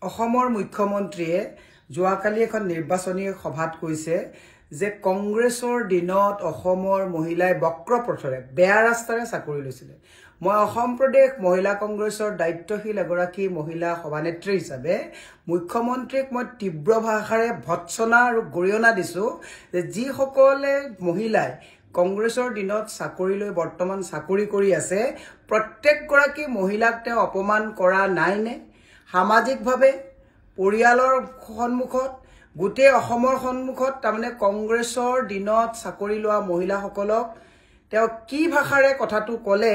অসমৰ মুখ্যমন্ত্ৰীয়ে যোৱাকালি এখন নিৰ্বাচনী সভাত কৈছে যে কংগ্ৰেছৰ দিনত অসমৰ মহিলাই বক্ৰপথৰে বেয়া ৰাস্তাৰে চাকৰি লৈছিল। মই অসম প্ৰদেশ মহিলা কংগ্ৰেছৰ দায়িত্বশীল এগৰাকী মহিলা সভানেত্ৰী হিচাপে মুখ্যমন্ত্ৰীক মই তীব্ৰ ভাষাৰে ভৎসনা আৰু গৰিহণা দিছো যে যিসকলে মহিলাই কংগ্ৰেছৰ দিনত চাকৰি লৈ বৰ্তমান চাকৰি কৰি আছে প্ৰত্যেকগৰাকী মহিলাক তেওঁ অপমান কৰা নাইনে? সামাজিকভাৱে পৰিয়ালৰ সন্মুখত গোটেই অসমৰ সন্মুখত তাৰমানে কংগ্ৰেছৰ দিনত চাকৰি লোৱা মহিলাসকলক তেওঁ কি ভাষাৰে কথাটো ক'লে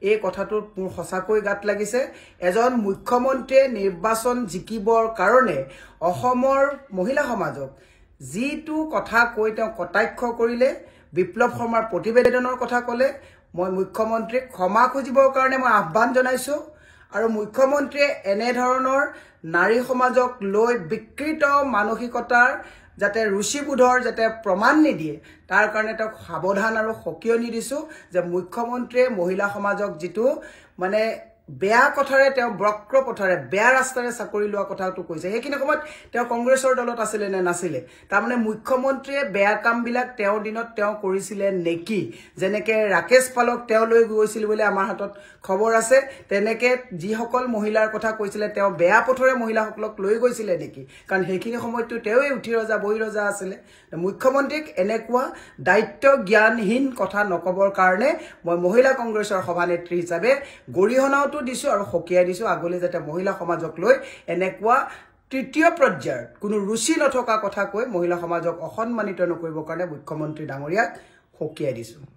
এই কথাটোত মোৰ সঁচাকৈ গাত লাগিছে। এজন মুখ্যমন্ত্ৰীয়ে নিৰ্বাচন জিকিবৰ কাৰণে অসমৰ মহিলা সমাজক যিটো কথা কৈ তেওঁ কটাক্ষ কৰিলে, বিপ্লৱ শৰ্মাৰ প্ৰতিবেদনৰ কথা ক'লে, মই মুখ্যমন্ত্ৰীক ক্ষমা খুজিবৰ কাৰণে মই আহ্বান জনাইছো। আৰু মুখ্যমন্ত্ৰীয়ে এনে ধৰণৰ নাৰী সমাজক লৈ বিকৃত মানসিকতাৰ যাতে ৰুচিবোধৰ যাতে প্ৰমাণ নিদিয়ে তাৰ কাৰণে তেওঁক সাৱধান আৰু সকিয়নি দিছো যে মুখ্যমন্ত্ৰীয়ে মহিলা সমাজক যিটো মানে বেয়া কথাৰে তেওঁ বক্ৰপথৰে বেয়া ৰাস্তাৰে চাকৰি লোৱা কথাটো কৈছে, সেইখিনি সময়ত তেওঁ কংগ্ৰেছৰ দলত আছিলে নে নাছিলে? তাৰমানে মুখ্যমন্ত্ৰীয়ে বেয়া কামবিলাক তেওঁৰ দিনত তেওঁ কৰিছিলে নেকি? যেনেকে ৰাকেশ পালক তেওঁ লৈ গৈছিল বুলি আমাৰ হাতত খবৰ আছে, তেনেকে যিসকল মহিলাৰ কথা কৈছিলে তেওঁ বেয়া পথৰে মহিলাসকলক লৈ গৈছিলে নেকি? কাৰণ সেইখিনি সময়তো তেওঁই উঠি ৰজা বহি ৰজা আছিলে। মুখ্যমন্ত্ৰীক এনেকুৱা দায়িত্ব জ্ঞানহীন কথা নকবৰ কাৰণে মই মহিলা কংগ্ৰেছৰ সভানেত্ৰী হিচাপে গৰিহণাও দিছো আৰু সকিয়াই দিছো আগলৈ যাতে মহিলা সমাজক লৈ এনেকুৱা তৃতীয় পৰ্যায়ৰ কোনো ৰুচি নথকা কথা কৈ মহিলা সমাজক অসন্মানিত নকৰিবৰ কাৰণে মুখ্যমন্ত্ৰী ডাঙৰীয়াক সকিয়াই দিছো।